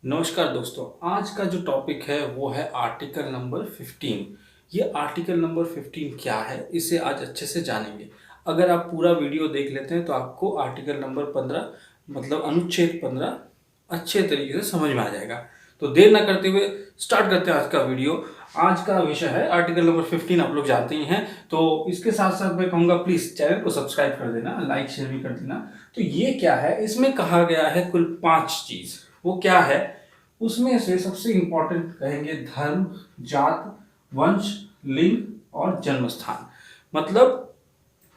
नमस्कार दोस्तों। आज का जो टॉपिक है वो है आर्टिकल नंबर 15। ये आर्टिकल नंबर 15 क्या है, इसे आज अच्छे से जानेंगे। अगर आप पूरा वीडियो देख लेते हैं तो आपको आर्टिकल नंबर 15 मतलब अनुच्छेद 15 अच्छे तरीके से समझ में आ जाएगा। तो देर ना करते हुए स्टार्ट करते हैं आज का वीडियो। आज का विषय है आर्टिकल नंबर 15, आप लोग जानते ही हैं। तो इसके साथ साथ मैं कहूँगा प्लीज़ चैनल को सब्सक्राइब कर देना, लाइक शेयर भी कर देना। तो ये क्या है, इसमें कहा गया है कुल 5 चीज़। वो क्या है, उसमें से सबसे इंपॉर्टेंट कहेंगे धर्म, जात, वंश, लिंग और जन्म स्थान। मतलब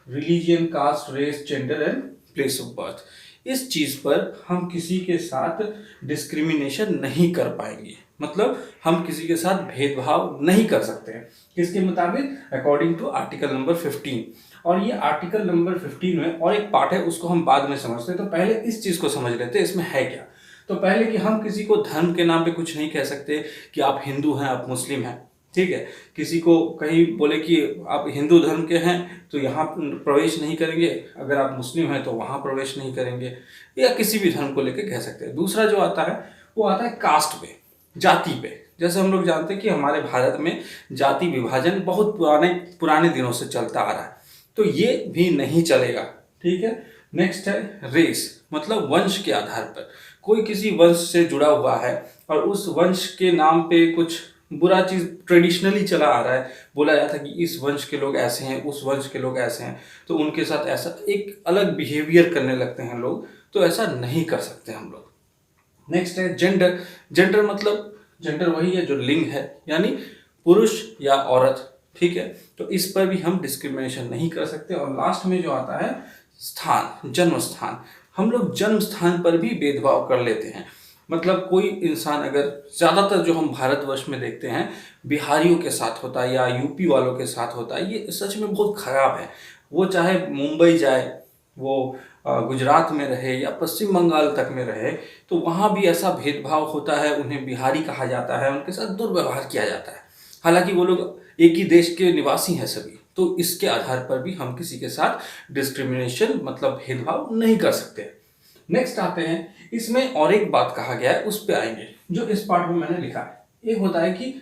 religion, caste, race, gender and place of birth. इस चीज पर हम किसी के साथ डिस्क्रिमिनेशन नहीं कर पाएंगे। मतलब हम किसी के साथ भेदभाव नहीं कर सकते हैं। किसके मुताबिक? According to article number 15। और ये आर्टिकल नंबर 15 में और एक पार्ट है, उसको हम बाद में समझते हैं। तो पहले इस चीज को समझ लेते हैं इसमें है क्या। तो पहले कि हम किसी को धर्म के नाम पे कुछ नहीं कह सकते कि आप हिंदू हैं, आप मुस्लिम हैं, ठीक है। किसी को कहीं बोले कि आप हिंदू धर्म के हैं तो यहाँ प्रवेश नहीं करेंगे, अगर आप मुस्लिम हैं तो वहाँ प्रवेश नहीं करेंगे, या किसी भी धर्म को लेकर कह सकते हैं। दूसरा जो आता है वो आता है कास्ट पे, जाति पे। जैसे हम लोग जानते हैं कि हमारे भारत में जाति विभाजन बहुत पुराने पुराने दिनों से चलता आ रहा है, तो ये भी नहीं चलेगा, ठीक है। नेक्स्ट है रेस, मतलब वंश के आधार पर कोई किसी वंश से जुड़ा हुआ है और उस वंश के नाम पे कुछ बुरा चीज ट्रेडिशनली चला आ रहा है, बोला जाता है कि इस वंश के लोग ऐसे हैं, उस वंश के लोग ऐसे हैं, तो उनके साथ ऐसा एक अलग बिहेवियर करने लगते हैं लोग, तो ऐसा नहीं कर सकते हम लोग। नेक्स्ट है जेंडर। जेंडर मतलब जेंडर वही है जो लिंग है, यानी पुरुष या औरत, ठीक है। तो इस पर भी हम डिस्क्रिमिनेशन नहीं कर सकते। और लास्ट में जो आता है स्थान, जन्म स्थान। हम लोग जन्म स्थान पर भी भेदभाव कर लेते हैं। मतलब कोई इंसान अगर, ज़्यादातर जो हम भारतवर्ष में देखते हैं बिहारियों के साथ होता है या यूपी वालों के साथ होता है, ये सच में बहुत खराब है। वो चाहे मुंबई जाए, वो गुजरात में रहे या पश्चिम बंगाल तक में रहे, तो वहाँ भी ऐसा भेदभाव होता है। उन्हें बिहारी कहा जाता है, उनके साथ दुर्व्यवहार किया जाता है, हालांकि वो लोग एक ही देश के निवासी हैं सभी। तो इसके आधार पर भी हम किसी के साथ डिस्क्रिमिनेशन मतलब भेदभाव नहीं कर सकते। नेक्स्ट आते हैं, इसमें और एक बात कहा गया है, उस पर आएंगे जो इस पार्ट में मैंने लिखा है। एक होता है कि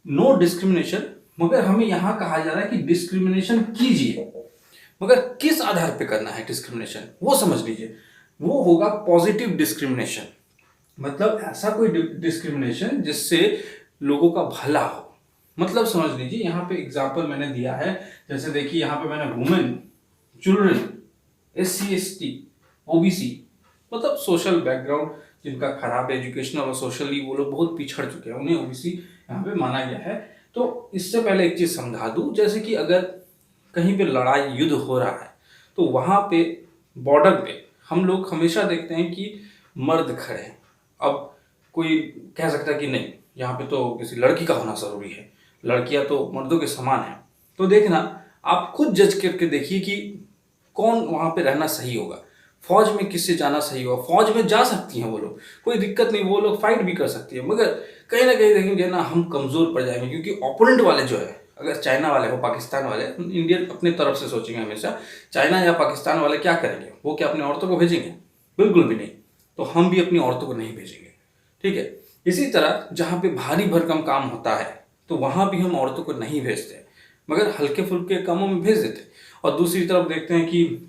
नो डिस्क्रिमिनेशन, मगर हमें यहां कहा जा रहा है कि डिस्क्रिमिनेशन कीजिए, मगर किस आधार पे करना है डिस्क्रिमिनेशन वो समझ लीजिए। वो होगा पॉजिटिव डिस्क्रिमिनेशन, मतलब ऐसा कोई डिस्क्रिमिनेशन जिससे लोगों का भला हो। मतलब समझ लीजिए, यहाँ पे एग्जाम्पल मैंने दिया है। जैसे देखिए यहाँ पे मैंने women, children, SC ST, OBC, मतलब सोशल बैकग्राउंड जिनका खराब है, एजुकेशनल और सोशली वो लोग बहुत पिछड़ चुके हैं, उन्हें OBC यहाँ पे माना गया है। तो इससे पहले एक चीज समझा दूं, जैसे कि अगर कहीं पे लड़ाई युद्ध हो रहा है तो वहां पे बॉर्डर पे हम लोग हमेशा देखते हैं कि मर्द खड़े हैं। अब कोई कह सकता है कि नहीं, यहाँ पे तो किसी लड़की का होना जरूरी है, लड़कियां तो मर्दों के समान है। तो देखना, आप खुद जज करके देखिए कि कौन वहां पे रहना सही होगा। फौज में किससे जाना सही होगा? फौज में जा सकती हैं वो लोग, कोई दिक्कत नहीं, वो लोग फाइट भी कर सकती है, मगर कहीं ना कहीं देखेंगे ना हम कमजोर पड़ जाएंगे, क्योंकि ओपोनेंट वाले जो है, अगर चाइना वाले हो, पाकिस्तान वाले, इंडियन अपने तरफ से सोचेंगे हमेशा। चाइना या पाकिस्तान वाले क्या करेंगे? वो क्या अपनी औरतों को भेजेंगे? बिल्कुल भी नहीं। तो हम भी अपनी औरतों को नहीं भेजेंगे, ठीक है। इसी तरह जहाँ पे भारी भरकम काम होता है तो वहां भी हम औरतों को नहीं भेजते, मगर हल्के फुल्के कामों में भेज देते। और दूसरी तरफ देखते हैं कि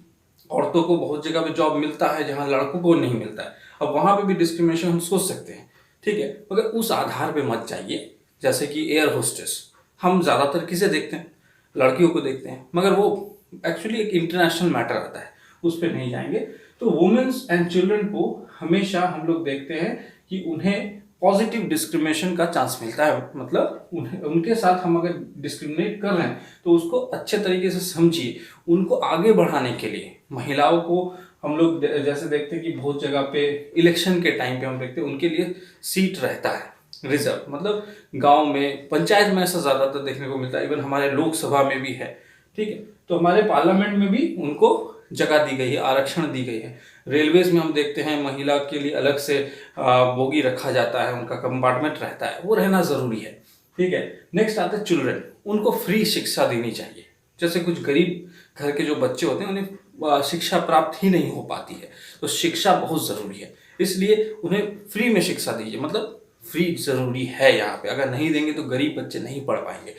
औरतों को बहुत जगह पे जॉब मिलता है जहां लड़कों को नहीं मिलता है। अब वहां पे भी डिस्क्रिमिनेशन हम सोच सकते हैं, ठीक है, मगर उस आधार पे मत जाइए। जैसे कि एयर होस्टेस, हम ज़्यादातर किसे देखते हैं? लड़कियों को देखते हैं, मगर वो एक्चुअली एक इंटरनेशनल मैटर आता है, उस पर नहीं जाएंगे। तो वुमेन्स एंड चिल्ड्रन को हमेशा हम लोग देखते हैं कि उन्हें पॉजिटिव डिस्क्रिमिनेशन का चांस मिलता है। मतलब उन्हें, उनके साथ हम अगर डिस्क्रिमिनेट कर रहे हैं तो उसको अच्छे तरीके से समझिए। उनको आगे बढ़ाने के लिए महिलाओं को हम लोग जैसे देखते हैं कि बहुत जगह पे इलेक्शन के टाइम पे हम देखते हैं उनके लिए सीट रहता है रिजर्व। मतलब गांव में, पंचायत में ऐसा ज़्यादातर देखने को मिलता है, इवन हमारे लोकसभा में भी है, ठीक है। तो हमारे पार्लियामेंट में भी उनको जगह दी गई है, आरक्षण दी गई है। रेलवेज में हम देखते हैं महिला के लिए अलग से बोगी रखा जाता है, उनका कंपार्टमेंट रहता है, वो रहना ज़रूरी है, ठीक है। नेक्स्ट आता है चिल्ड्रन, उनको फ्री शिक्षा देनी चाहिए। जैसे कुछ गरीब घर के जो बच्चे होते हैं उन्हें शिक्षा प्राप्त ही नहीं हो पाती है, तो शिक्षा बहुत ज़रूरी है। इसलिए उन्हें फ्री में शिक्षा दीजिए, मतलब फ्री ज़रूरी है यहाँ पे। अगर नहीं देंगे तो गरीब बच्चे नहीं पढ़ पाएंगे,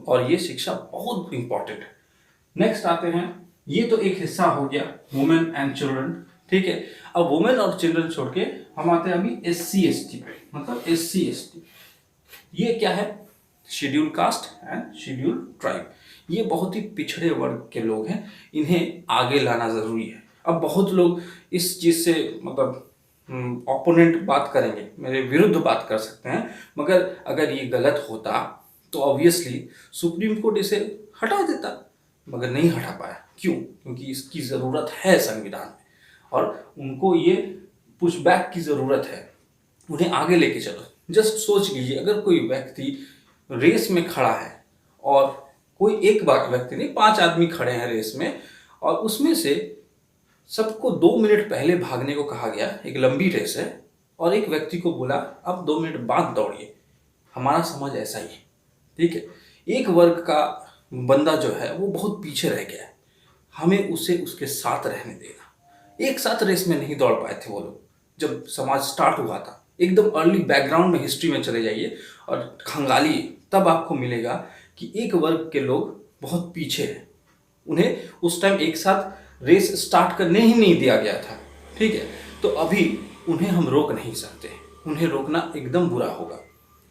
और ये शिक्षा बहुत इंपॉर्टेंट है। नेक्स्ट आते हैं, ये तो एक हिस्सा हो गया वुमेन एंड चिल्ड्रन, ठीक है। अब वुमेन और चिल्ड्रन छोड़ के हम आते हैं अभी SC ST पे, मतलब SC ST ये क्या है? Schedule caste and schedule tribe. ये बहुत ही पिछड़े वर्ग के लोग हैं, इन्हें आगे लाना ज़रूरी है। अब बहुत लोग इस चीज़ से मतलब ओपोनेंट बात करेंगे, मेरे विरुद्ध बात कर सकते हैं, मगर अगर ये गलत होता तो ऑब्वियसली सुप्रीम कोर्ट इसे हटा देता, मगर नहीं हटा पाया। क्यों? क्योंकि इसकी ज़रूरत है संविधान में, और उनको ये पुशबैक की ज़रूरत है, उन्हें आगे लेके चलो। जस्ट सोच लीजिए, अगर कोई व्यक्ति रेस में खड़ा है और कोई एक बार व्यक्ति नहीं, 5 आदमी खड़े हैं रेस में, और उसमें से सबको 2 मिनट पहले भागने को कहा गया, एक लंबी रेस है, और एक व्यक्ति को बोला अब 2 मिनट बाद दौड़िए। हमारा समाज ऐसा ही है, ठीक है। एक वर्ग का बंदा जो है वो बहुत पीछे रह गया है, हमें उसे उसके साथ रहने देना। एक साथ रेस में नहीं दौड़ पाए थे वो लोग जब समाज स्टार्ट हुआ था। एकदम अर्ली बैकग्राउंड में, हिस्ट्री में चले जाइए और खंगालिए, तब आपको मिलेगा कि एक वर्ग के लोग बहुत पीछे हैं। उन्हें उस टाइम एक साथ रेस स्टार्ट करने ही नहीं दिया गया था, ठीक है। तो अभी उन्हें हम रोक नहीं सकते, उन्हें रोकना एकदम बुरा होगा।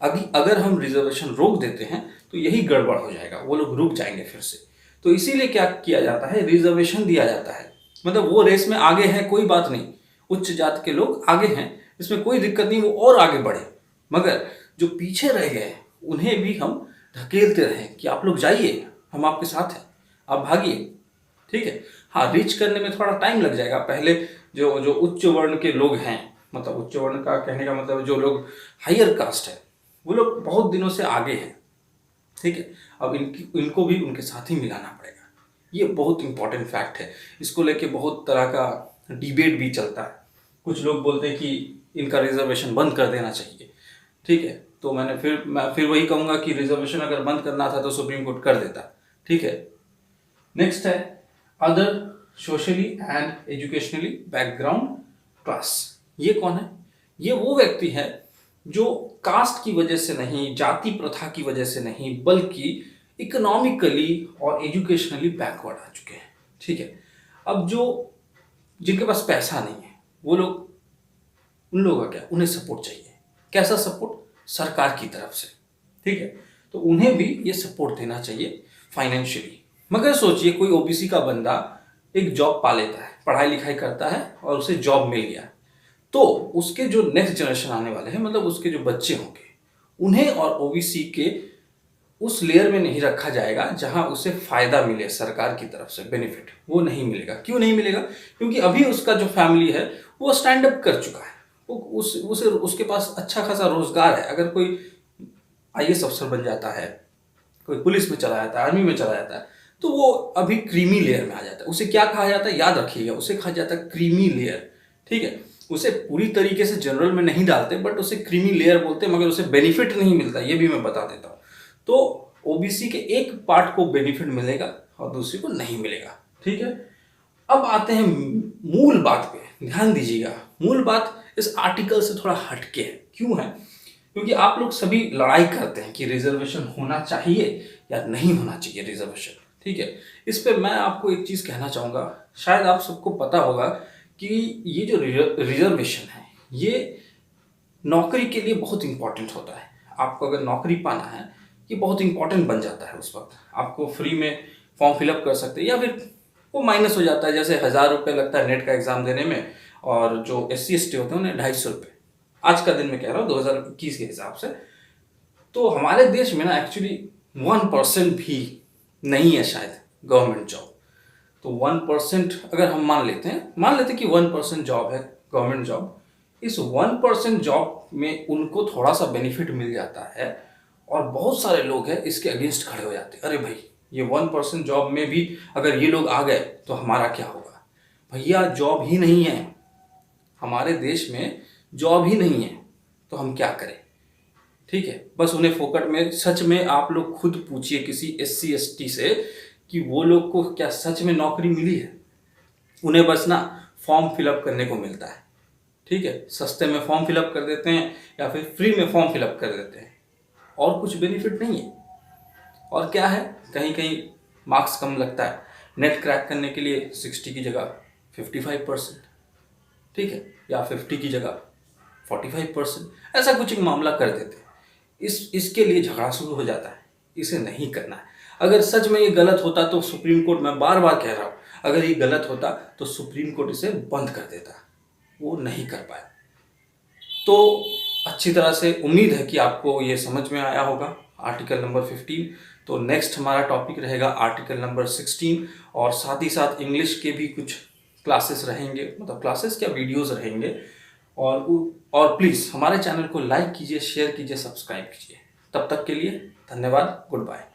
अगर हम रिजर्वेशन रोक देते हैं तो यही गड़बड़ हो जाएगा, वो लोग रुक जाएंगे फिर से। तो इसीलिए क्या किया जाता है, रिजर्वेशन दिया जाता है। मतलब वो रेस में आगे है, कोई बात नहीं, उच्च जात के लोग आगे हैं, इसमें कोई दिक्कत नहीं, वो और आगे बढ़े। मगर जो पीछे रह गए उन्हें भी हम धकेलते रहें कि आप लोग जाइए, हम आपके साथ हैं, आप भागिए, ठीक है। हाँ, रीच करने में थोड़ा टाइम लग जाएगा। पहले जो जो उच्च वर्ण के लोग हैं, मतलब उच्च वर्ण का कहने का मतलब जो लोग हायर कास्ट है, वो लोग बहुत दिनों से आगे हैं, ठीक है। अब इनको भी उनके साथ ही मिलाना पड़ेगा। ये बहुत इंपॉर्टेंट फैक्ट है, इसको लेके बहुत तरह का डिबेट भी चलता है। कुछ लोग बोलते हैं कि इनका रिजर्वेशन बंद कर देना चाहिए, ठीक है। तो मैं फिर वही कहूँगा कि रिजर्वेशन अगर बंद करना था तो सुप्रीम कोर्ट कर देता, ठीक है। नेक्स्ट है other socially and educationally background class. ये कौन है? ये वो व्यक्ति है जो कास्ट की वजह से नहीं, जाति प्रथा की वजह से नहीं, बल्कि इकोनॉमिकली और एजुकेशनली बैकवर्ड आ चुके हैं, ठीक है। अब जिनके पास पैसा नहीं है वो लोग, उन लोगों का क्या, उन्हें सपोर्ट चाहिए। कैसा सपोर्ट? सरकार की तरफ से, ठीक है। तो उन्हें भी ये सपोर्ट देना चाहिए फाइनेंशियली। मगर सोचिए कोई ओबीसी का बंदा एक जॉब पा लेता है, पढ़ाई लिखाई करता है और उसे जॉब मिल गया, तो उसके जो नेक्स्ट जनरेशन आने वाले हैं, मतलब उसके जो बच्चे होंगे, उन्हें और ओबीसी के उस लेयर में नहीं रखा जाएगा जहां उसे फायदा मिले, सरकार की तरफ से बेनिफिट वो नहीं मिलेगा। क्यों नहीं मिलेगा? क्योंकि अभी उसका जो फैमिली है वो स्टैंड अप कर चुका है, उसके पास अच्छा खासा रोजगार है। अगर कोई आईएएस अफसर बन जाता है, कोई पुलिस में चला जाता है, आर्मी में चला जाता है, तो वो अभी क्रीमी लेयर में आ जाता है। उसे क्या कहा जाता है, याद रखिएगा, उसे कहा जाता है क्रीमी लेयर, ठीक है। उसे पूरी तरीके से जनरल में नहीं डालते, बट उसे क्रीमी लेयर बोलते हैं, मगर उसे बेनिफिट नहीं मिलता, ये भी मैं बता देता हूँ। तो ओबीसी के एक पार्ट को बेनिफिट मिलेगा और दूसरे को नहीं मिलेगा, ठीक है। अब आते हैं मूल बात पे, ध्यान दीजिएगा। मूल बात इस आर्टिकल से थोड़ा हटके है। क्यों है? क्योंकि आप लोग सभी लड़ाई करते हैं कि रिजर्वेशन होना चाहिए या नहीं होना चाहिए रिजर्वेशन, ठीक है। इस पे मैं आपको एक चीज़ कहना चाहूँगा, शायद आप सबको पता होगा कि ये जो रिजर्वेशन है ये नौकरी के लिए बहुत इंपॉर्टेंट होता है। आपको अगर नौकरी पाना है, ये बहुत इंपॉर्टेंट बन जाता है। उस वक्त आपको फ्री में फॉर्म फिलअप कर सकते हैं, या फिर वो माइनस हो जाता है, जैसे 1000 रुपये लगता है नेट का एग्ज़ाम देने में, और जो SC ST होते हैं उन्हें 250 रुपये, आज का दिन में कह रहा हूँ 2021 के हिसाब से। तो हमारे देश में ना एक्चुअली 1% भी नहीं है शायद गवर्नमेंट जॉब। तो 1% अगर हम मान लेते हैं कि 1% जॉब है गवर्नमेंट जॉब, इस 1% जॉब में उनको थोड़ा सा बेनिफिट मिल जाता है, और बहुत सारे लोग हैं इसके अगेंस्ट खड़े हो जाते हैं। अरे भाई, ये 1% जॉब में भी अगर ये लोग आ गए तो हमारा क्या होगा? भैया जॉब ही नहीं है, हमारे देश में जॉब ही नहीं है, तो हम क्या करें? ठीक है, बस उन्हें फोकट में, सच में आप लोग खुद पूछिए किसी SC ST से कि वो लोग को क्या सच में नौकरी मिली है? उन्हें बस ना फॉर्म फिलअप करने को मिलता है, ठीक है, सस्ते में फॉर्म फिलअप कर देते हैं या फिर फ्री में फॉर्म फिलअप कर देते हैं, और कुछ बेनिफिट नहीं है। और क्या है, कहीं कहीं मार्क्स कम लगता है, नेट क्रैक करने के लिए 60 की जगह 55%, ठीक है, या 50 की जगह 45%, ऐसा कुछ एक मामला कर देते हैं। इसके लिए झगड़ा शुरू हो जाता है, इसे नहीं करना है। अगर सच में ये गलत होता तो सुप्रीम कोर्ट, मैं बार बार कह रहा हूँ, अगर ये गलत होता तो सुप्रीम कोर्ट इसे बंद कर देता, वो नहीं कर पाया। तो अच्छी तरह से उम्मीद है कि आपको ये समझ में आया होगा आर्टिकल नंबर 15। तो नेक्स्ट हमारा टॉपिक रहेगा आर्टिकल नंबर 16, और साथ ही साथ इंग्लिश के भी कुछ क्लासेस रहेंगे, मतलब क्लासेस क्या, वीडियोस रहेंगे। और प्लीज़ हमारे चैनल को लाइक कीजिए, शेयर कीजिए, सब्सक्राइब कीजिए। तब तक के लिए धन्यवाद, गुड बाय।